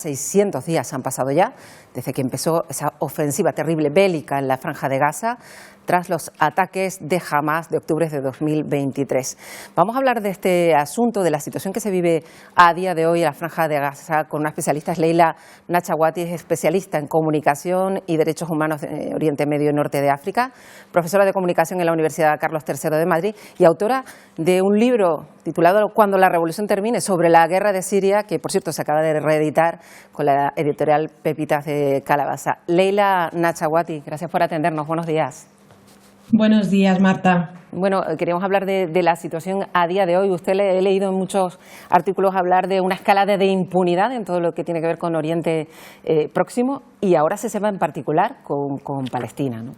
600 días han pasado ya desde que empezó esa ofensiva terrible bélica en la Franja de Gaza tras los ataques de Hamás de octubre de 2023. Vamos a hablar de este asunto, de la situación que se vive a día de hoy en la Franja de Gaza con una especialista. Es Leila Nachawati, es especialista en comunicación y derechos humanos de Oriente Medio y Norte de África, profesora de comunicación en la Universidad Carlos III de Madrid y autora de un libro titulado Cuando la revolución termine, sobre la guerra de Siria, que por cierto se acaba de reeditar con la editorial Pepitas de Calabaza. Leila Nachawati, gracias por atendernos. Buenos días. Buenos días, Marta. Bueno, queríamos hablar de la situación a día de hoy. Usted he leído en muchos artículos hablar de una escalada de impunidad en todo lo que tiene que ver con Oriente Próximo y ahora se sepa en particular con Palestina, ¿no?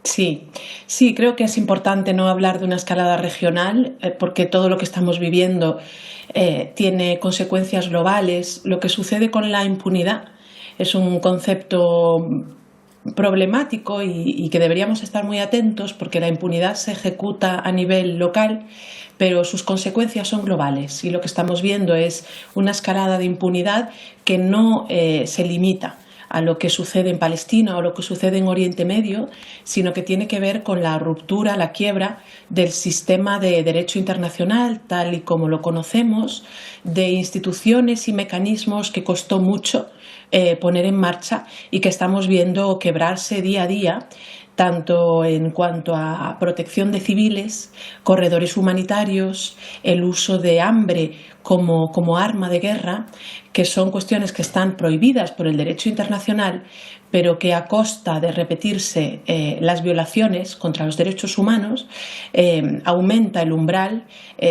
Sí, creo que es importante no hablar de una escalada regional porque todo lo que estamos viviendo tiene consecuencias globales. Lo que sucede con la impunidad es un concepto problemático y que deberíamos estar muy atentos porque la impunidad se ejecuta a nivel local, pero sus consecuencias son globales y lo que estamos viendo es una escalada de impunidad que no se limita a lo que sucede en Palestina o lo que sucede en Oriente Medio, sino que tiene que ver con la ruptura, la quiebra del sistema de derecho internacional tal y como lo conocemos, de instituciones y mecanismos que costó mucho poner en marcha y que estamos viendo quebrarse día a día, tanto en cuanto a protección de civiles, corredores humanitarios, el uso de hambre como arma de guerra, que son cuestiones que están prohibidas por el derecho internacional, pero que a costa de repetirse las violaciones contra los derechos humanos, aumenta el umbral,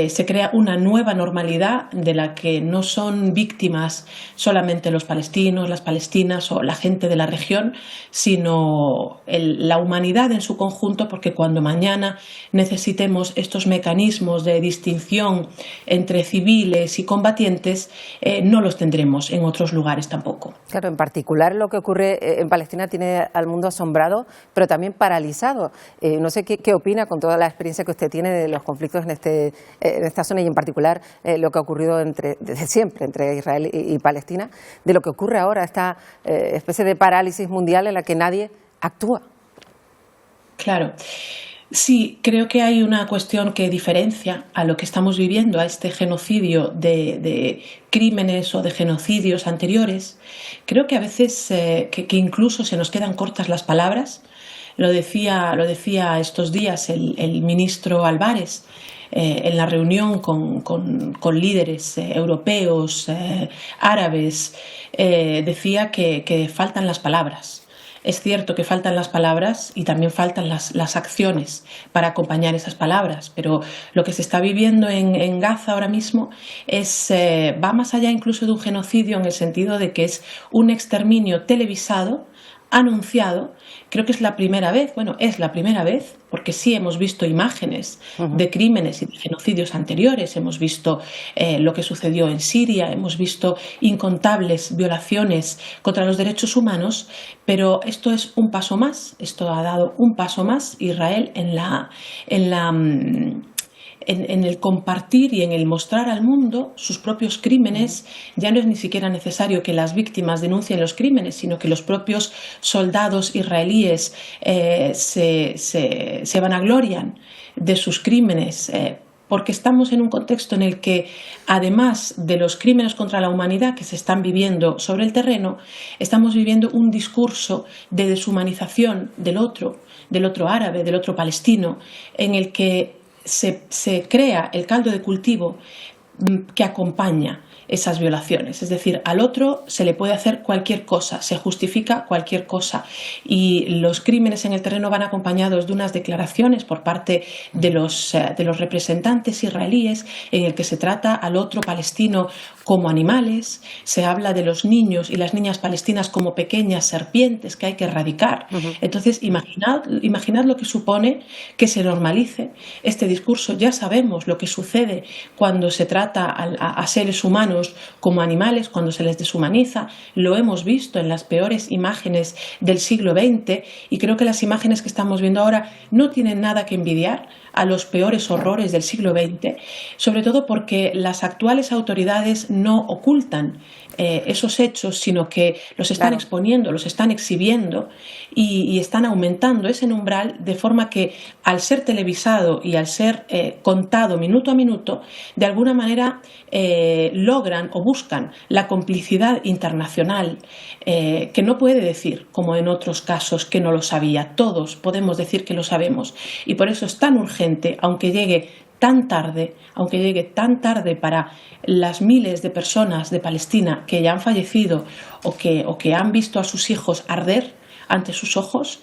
se crea una nueva normalidad de la que no son víctimas solamente los palestinos, las palestinas o la gente de la región, sino la humanidad en su conjunto, porque cuando mañana necesitemos estos mecanismos de distinción entre civiles y combatientes, no los tendremos en otros lugares tampoco. Claro, en particular lo que ocurre en Palestina tiene al mundo asombrado, pero también paralizado. No sé qué opina con toda la experiencia que usted tiene de los conflictos en esta zona y en particular lo que ha ocurrido desde siempre entre Israel y Palestina, de lo que ocurre ahora, esta especie de parálisis mundial en la que nadie actúa. Claro. Sí, creo que hay una cuestión que diferencia a lo que estamos viviendo, a este genocidio de crímenes o de genocidios anteriores. Creo que a veces que incluso se nos quedan cortas las palabras. Lo decía estos días el ministro Álvarez en la reunión con líderes europeos, árabes, decía que faltan las palabras. Es cierto que faltan las palabras y también faltan las acciones para acompañar esas palabras, pero lo que se está viviendo en Gaza ahora mismo va más allá incluso de un genocidio en el sentido de que es un exterminio televisado, anunciado. Creo que es la primera vez, porque sí hemos visto imágenes de crímenes y de genocidios anteriores, hemos visto lo que sucedió en Siria, hemos visto incontables violaciones contra los derechos humanos, pero esto es un paso más, esto ha dado un paso más Israel en el compartir y en el mostrar al mundo sus propios crímenes. Ya no es ni siquiera necesario que las víctimas denuncien los crímenes, sino que los propios soldados israelíes se vanaglorian de sus crímenes, porque estamos en un contexto en el que, además de los crímenes contra la humanidad que se están viviendo sobre el terreno, estamos viviendo un discurso de deshumanización del otro árabe, del otro palestino, en el que se crea el caldo de cultivo que acompaña esas violaciones. Es decir, al otro se le puede hacer cualquier cosa, se justifica cualquier cosa y los crímenes en el terreno van acompañados de unas declaraciones por parte de los representantes israelíes en el que se trata al otro palestino como animales, se habla de los niños y las niñas palestinas como pequeñas serpientes que hay que erradicar. Entonces, imaginad lo que supone que se normalice este discurso. Ya sabemos lo que sucede cuando se trata a seres humanos como animales, cuando se les deshumaniza. Lo hemos visto en las peores imágenes del siglo XX y creo que las imágenes que estamos viendo ahora no tienen nada que envidiar a los peores horrores del siglo XX, sobre todo porque las actuales autoridades no ocultan esos hechos, sino que los están exponiendo, los están exhibiendo y están aumentando ese umbral, de forma que al ser televisado y al ser contado minuto a minuto, de alguna manera logran o buscan la complicidad internacional, que no puede decir, como en otros casos, que no lo sabía. Todos podemos decir que lo sabemos, y por eso es tan urgente, aunque llegue tan tarde para las miles de personas de Palestina que ya han fallecido o que han visto a sus hijos arder ante sus ojos,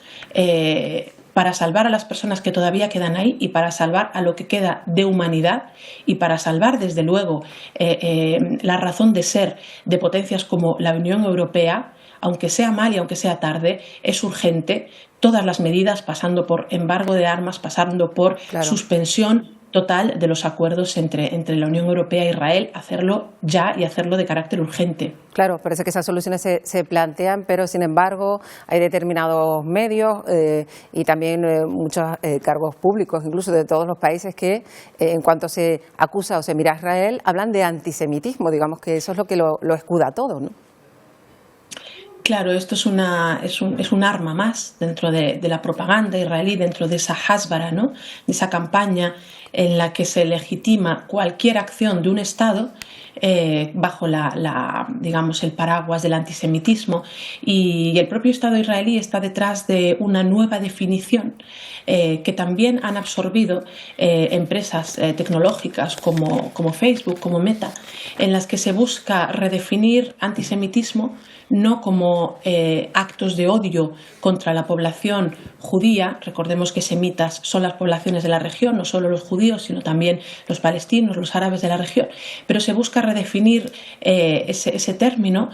para salvar a las personas que todavía quedan ahí y para salvar a lo que queda de humanidad y para salvar, desde luego, la razón de ser de potencias como la Unión Europea. Aunque sea mal y aunque sea tarde, es urgente todas las medidas, pasando por embargo de armas, pasando por suspensión total de los acuerdos entre la Unión Europea e Israel, hacerlo ya y hacerlo de carácter urgente. Claro, parece que esas soluciones se plantean, pero sin embargo hay determinados medios y también muchos cargos públicos, incluso de todos los países, que en cuanto se acusa o se mira a Israel, hablan de antisemitismo. Digamos que eso es lo que lo escuda todo, ¿no? Claro, esto es un arma más dentro de la propaganda israelí, dentro de esa hasbara, ¿no? De esa campaña en la que se legitima cualquier acción de un Estado bajo digamos, el paraguas del antisemitismo, y el propio Estado israelí está detrás de una nueva definición que también han absorbido empresas tecnológicas como Facebook, como Meta, en las que se busca redefinir antisemitismo no como actos de odio contra la población judía. Recordemos que semitas son las poblaciones de la región, no solo los judíos, sino también los palestinos, los árabes de la región, pero se busca redefinir ese término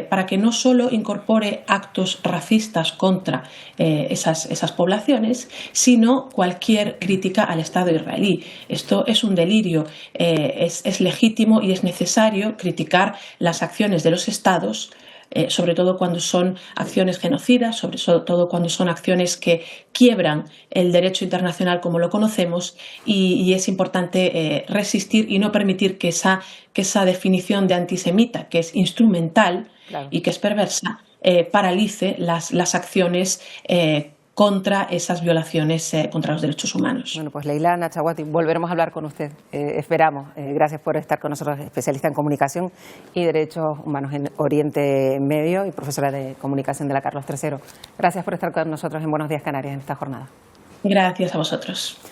para que no solo incorpore actos racistas contra esas poblaciones, sino cualquier crítica al Estado israelí. Esto es un delirio, es legítimo y es necesario criticar las acciones de los Estados, sobre todo cuando son acciones genocidas, sobre todo cuando son acciones que quiebran el derecho internacional como lo conocemos, y es importante resistir y no permitir que esa definición de antisemita, que es instrumental y que es perversa, paralice las acciones contra esas violaciones contra los derechos humanos. Bueno, pues Leila Nachawati, volveremos a hablar con usted, esperamos. Gracias por estar con nosotros, especialista en comunicación y derechos humanos en Oriente Medio y profesora de comunicación de la Carlos III. Gracias por estar con nosotros en Buenos Días Canarias en esta jornada. Gracias a vosotros.